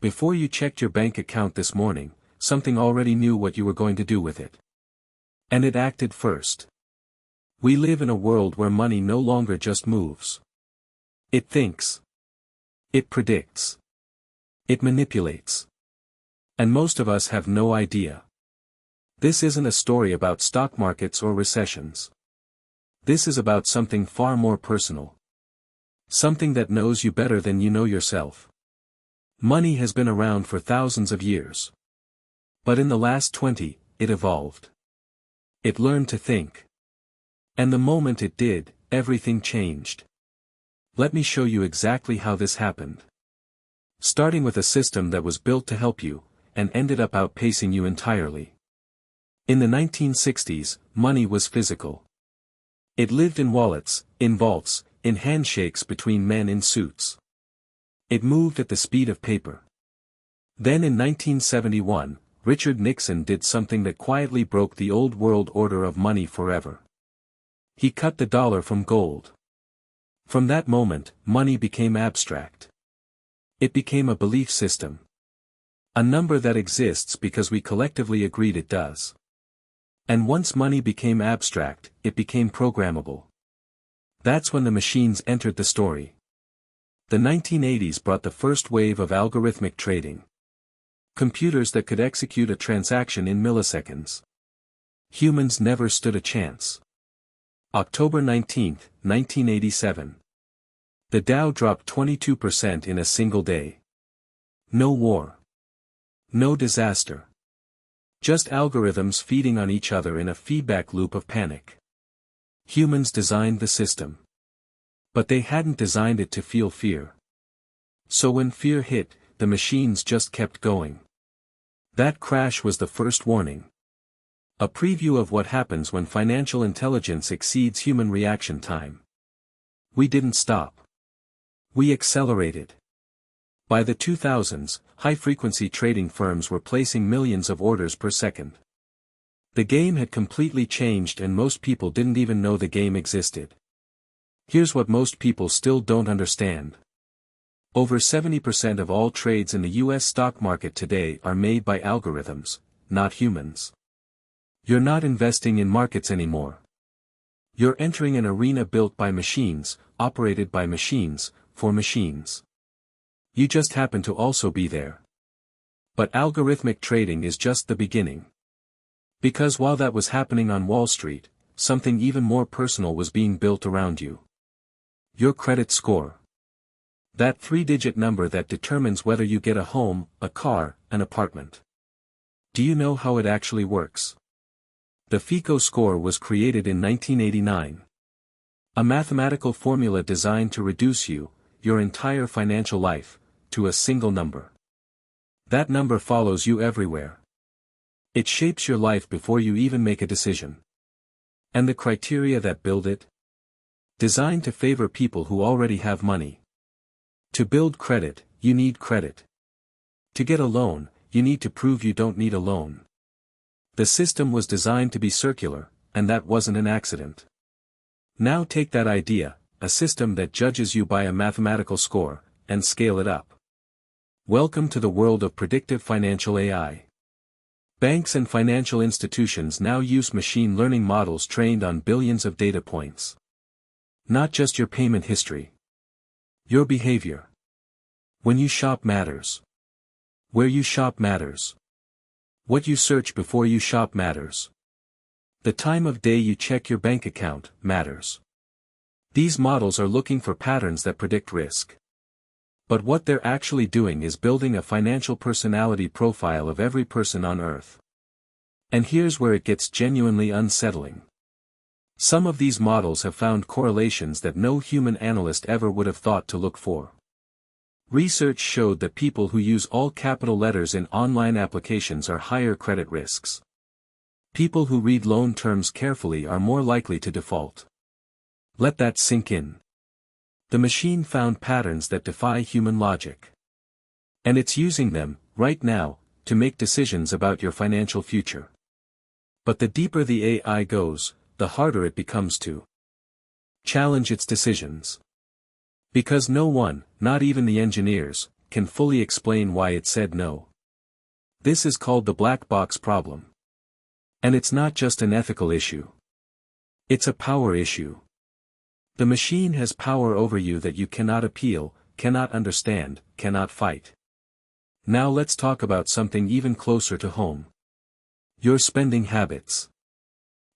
Before you checked your bank account this morning, something already knew what you were going to do with it. And it acted first. We live in a world where money no longer just moves. It thinks. It predicts. It manipulates. And most of us have no idea. This isn't a story about stock markets or recessions. This is about something far more personal. Something that knows you better than you know yourself. Money has been around for thousands of years. But in the last 20, it evolved. It learned to think. And the moment it did, everything changed. Let me show you exactly how this happened. Starting with a system that was built to help you, and ended up outpacing you entirely. In the 1960s, money was physical. It lived in wallets, in vaults, in handshakes between men in suits. It moved at the speed of paper. Then in 1971, Richard Nixon did something that quietly broke the old world order of money forever. He cut the dollar from gold. From that moment, money became abstract. It became a belief system. A number that exists because we collectively agreed it does. And once money became abstract, it became programmable. That's when the machines entered the story. The 1980s brought the first wave of algorithmic trading. Computers that could execute a transaction in milliseconds. Humans never stood a chance. October 19, 1987. The Dow dropped 22% in a single day. No war. No disaster. Just algorithms feeding on each other in a feedback loop of panic. Humans designed the system. But they hadn't designed it to feel fear. So when fear hit, the machines just kept going. That crash was the first warning. A preview of what happens when financial intelligence exceeds human reaction time. We didn't stop. We accelerated. By the 2000s, high-frequency trading firms were placing millions of orders per second. The game had completely changed and most people didn't even know the game existed. Here's what most people still don't understand. Over 70% of all trades in the US stock market today are made by algorithms, not humans. You're not investing in markets anymore. You're entering an arena built by machines, operated by machines, for machines. You just happen to also be there. But algorithmic trading is just the beginning. Because while that was happening on Wall Street, something even more personal was being built around you. Your credit score. That three-digit number that determines whether you get a home, a car, an apartment. Do you know how it actually works? The FICO score was created in 1989. A mathematical formula designed to reduce your entire financial life, to a single number. That number follows you everywhere. It shapes your life before you even make a decision. And the criteria that build it? Designed to favor people who already have money. To build credit, you need credit. To get a loan, you need to prove you don't need a loan. The system was designed to be circular, and that wasn't an accident. Now take that idea, a system that judges you by a mathematical score, and scale it up. Welcome to the world of predictive financial AI. Banks and financial institutions now use machine learning models trained on billions of data points. Not just your payment history. Your behavior. When you shop matters. Where you shop matters. What you search before you shop matters. The time of day you check your bank account matters. These models are looking for patterns that predict risk. But what they're actually doing is building a financial personality profile of every person on Earth. And here's where it gets genuinely unsettling. Some of these models have found correlations that no human analyst ever would have thought to look for. Research showed that people who use all capital letters in online applications are higher credit risks. People who read loan terms carefully are more likely to default. Let that sink in. The machine found patterns that defy human logic. And it's using them, right now, to make decisions about your financial future. But the deeper the AI goes, the harder it becomes to challenge its decisions. Because no one, not even the engineers, can fully explain why it said no. This is called the black box problem. And it's not just an ethical issue. It's a power issue. The machine has power over you that you cannot appeal, cannot understand, cannot fight. Now let's talk about something even closer to home. Your spending habits.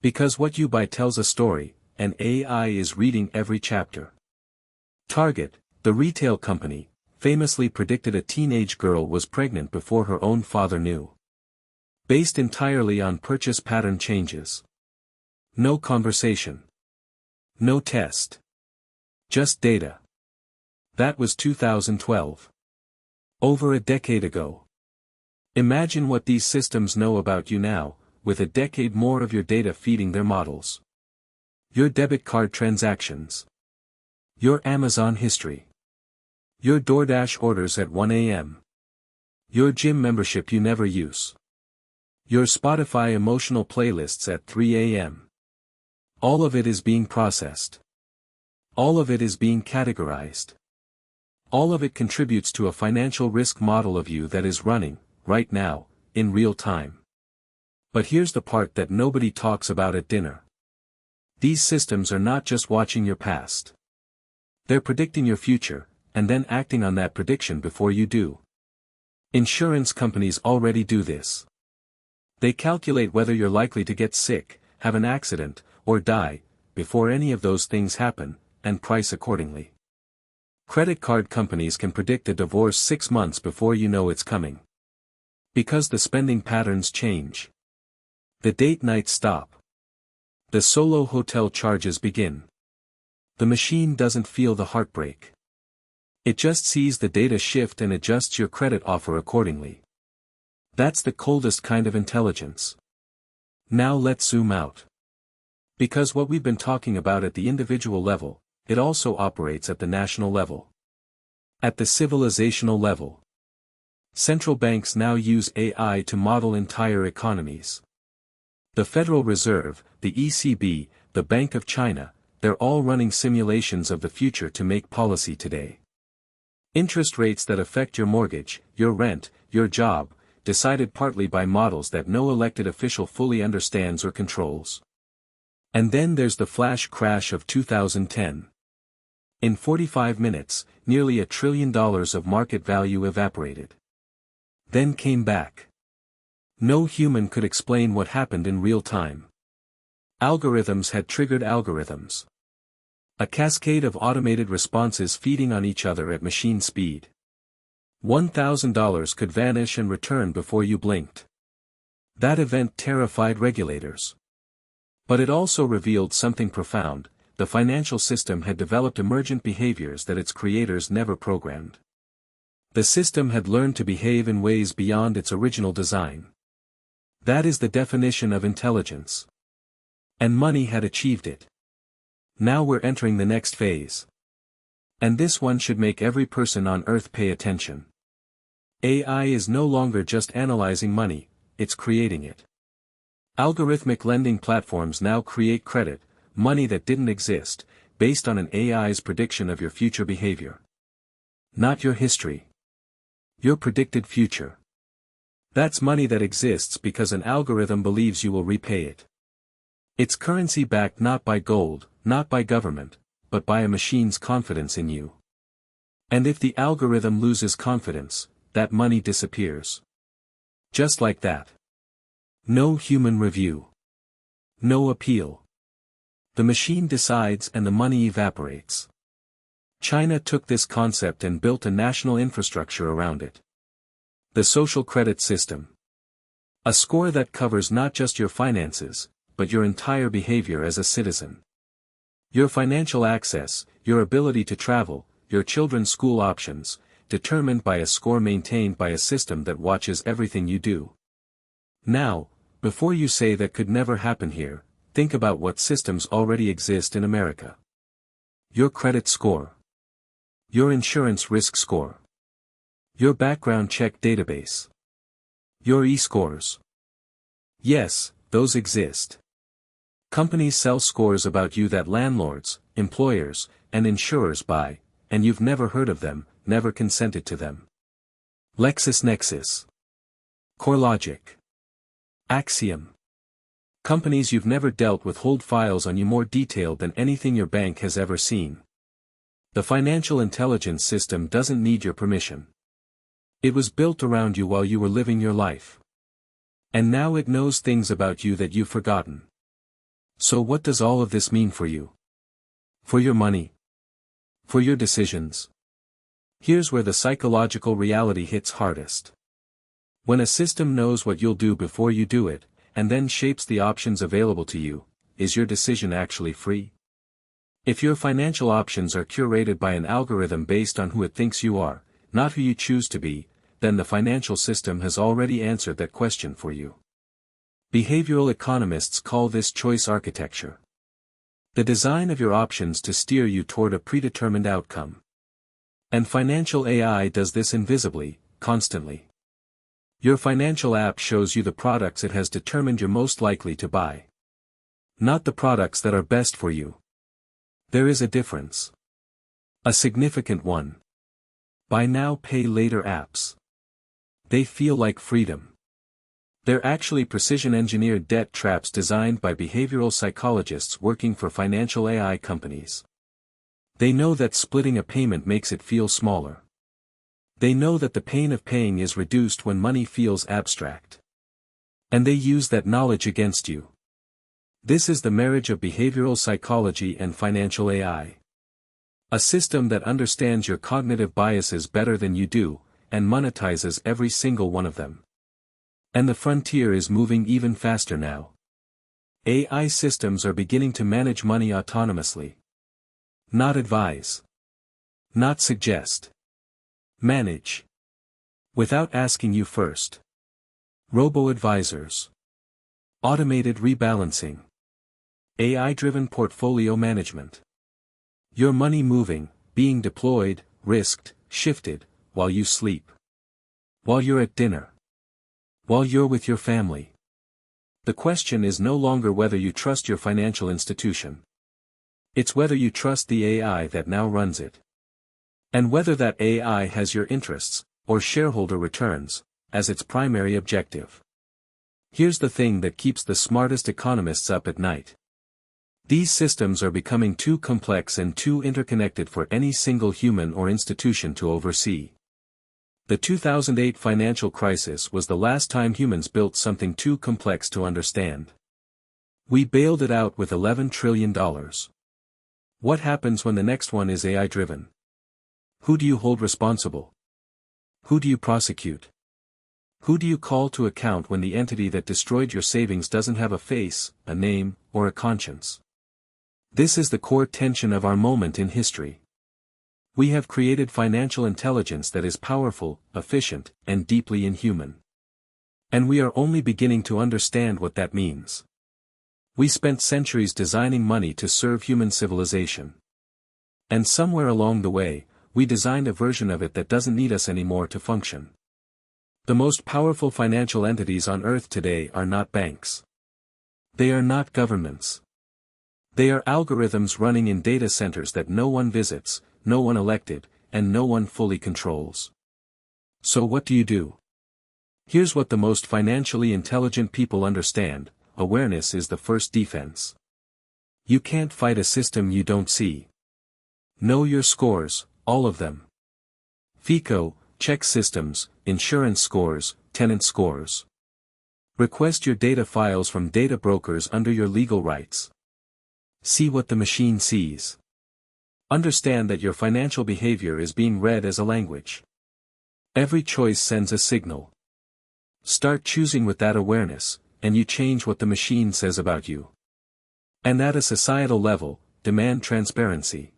Because what you buy tells a story, and AI is reading every chapter. Target, the retail company, famously predicted a teenage girl was pregnant before her own father knew. Based entirely on purchase pattern changes. No conversation. No test. Just data. That was 2012. Over a decade ago. Imagine what these systems know about you now, with a decade more of your data feeding their models. Your debit card transactions. Your Amazon history. Your DoorDash orders at 1 a.m. Your gym membership you never use. Your Spotify emotional playlists at 3 a.m. All of it is being processed. All of it is being categorized. All of it contributes to a financial risk model of you that is running, right now, in real time. But here's the part that nobody talks about at dinner. These systems are not just watching your past. They're predicting your future, and then acting on that prediction before you do. Insurance companies already do this. They calculate whether you're likely to get sick, have an accident, or die, before any of those things happen, and price accordingly. Credit card companies can predict a divorce 6 months before you know it's coming. Because the spending patterns change. The date nights stop. The solo hotel charges begin. The machine doesn't feel the heartbreak. It just sees the data shift and adjusts your credit offer accordingly. That's the coldest kind of intelligence. Now let's zoom out. Because what we've been talking about at the individual level, it also operates at the national level. At the civilizational level. Central banks now use AI to model entire economies. The Federal Reserve, the ECB, the Bank of China, they're all running simulations of the future to make policy today. Interest rates that affect your mortgage, your rent, your job, decided partly by models that no elected official fully understands or controls. And then there's the flash crash of 2010. In 45 minutes, nearly $1 trillion of market value evaporated. Then came back. No human could explain what happened in real time. Algorithms had triggered algorithms. A cascade of automated responses feeding on each other at machine speed. $1,000 could vanish and return before you blinked. That event terrified regulators. But it also revealed something profound: the financial system had developed emergent behaviors that its creators never programmed. The system had learned to behave in ways beyond its original design. That is the definition of intelligence. And money had achieved it. Now we're entering the next phase. And this one should make every person on Earth pay attention. AI is no longer just analyzing money, it's creating it. Algorithmic lending platforms now create credit, money that didn't exist, based on an AI's prediction of your future behavior. Not your history. Your predicted future. That's money that exists because an algorithm believes you will repay it. It's currency backed not by gold, not by government, but by a machine's confidence in you. And if the algorithm loses confidence, that money disappears. Just like that. No human review. No appeal. The machine decides and the money evaporates. China took this concept and built a national infrastructure around it. The social credit system. A score that covers not just your finances, but your entire behavior as a citizen. Your financial access, your ability to travel, your children's school options, determined by a score maintained by a system that watches everything you do. Now, before you say that could never happen here, think about what systems already exist in America. Your credit score. Your insurance risk score. Your background check database. Your e-scores. Yes, those exist. Companies sell scores about you that landlords, employers, and insurers buy, and you've never heard of them, never consented to them. LexisNexis. CoreLogic. Axiom. Companies you've never dealt with hold files on you more detailed than anything your bank has ever seen. The financial intelligence system doesn't need your permission. It was built around you while you were living your life. And now it knows things about you that you've forgotten. So what does all of this mean for you? For your money? For your decisions? Here's where the psychological reality hits hardest. When a system knows what you'll do before you do it, and then shapes the options available to you, is your decision actually free? If your financial options are curated by an algorithm based on who it thinks you are, not who you choose to be, then the financial system has already answered that question for you. Behavioral economists call this choice architecture. The design of your options to steer you toward a predetermined outcome. And financial AI does this invisibly, constantly. Your financial app shows you the products it has determined you're most likely to buy. Not the products that are best for you. There is a difference. A significant one. Buy now, pay later apps. They feel like freedom. They're actually precision-engineered debt traps designed by behavioral psychologists working for financial AI companies. They know that splitting a payment makes it feel smaller. They know that the pain of paying is reduced when money feels abstract. And they use that knowledge against you. This is the marriage of behavioral psychology and financial AI. A system that understands your cognitive biases better than you do, and monetizes every single one of them. And the frontier is moving even faster now. AI systems are beginning to manage money autonomously. Not advise. Not suggest. Manage. Without asking you first. Robo-advisors. Automated rebalancing. AI-driven portfolio management. Your money moving, being deployed, risked, shifted, while you sleep. While you're at dinner. While you're with your family. The question is no longer whether you trust your financial institution. It's whether you trust the AI that now runs it. And whether that AI has your interests, or shareholder returns, as its primary objective. Here's the thing that keeps the smartest economists up at night. These systems are becoming too complex and too interconnected for any single human or institution to oversee. The 2008 financial crisis was the last time humans built something too complex to understand. We bailed it out with $11 trillion. What happens when the next one is AI-driven? Who do you hold responsible? Who do you prosecute? Who do you call to account when the entity that destroyed your savings doesn't have a face, a name, or a conscience? This is the core tension of our moment in history. We have created financial intelligence that is powerful, efficient, and deeply inhuman. And we are only beginning to understand what that means. We spent centuries designing money to serve human civilization. And somewhere along the way, we designed a version of it that doesn't need us anymore to function. The most powerful financial entities on Earth today are not banks. They are not governments. They are algorithms running in data centers that no one visits, no one elected, and no one fully controls. So what do you do? Here's what the most financially intelligent people understand: awareness is the first defense. You can't fight a system you don't see. Know your scores, all of them. FICO, check systems, insurance scores, tenant scores. Request your data files from data brokers under your legal rights. See what the machine sees. Understand that your financial behavior is being read as a language. Every choice sends a signal. Start choosing with that awareness, and you change what the machine says about you. And at a societal level, demand transparency.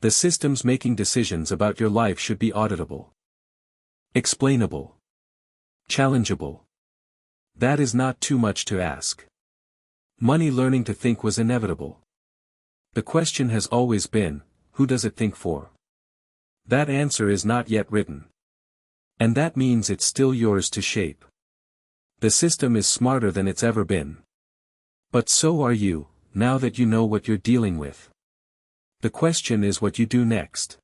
The systems making decisions about your life should be auditable. Explainable. Challengeable. That is not too much to ask. Money learning to think was inevitable. The question has always been, who does it think for? That answer is not yet written. And that means it's still yours to shape. The system is smarter than it's ever been. But so are you, now that you know what you're dealing with. The question is what you do next.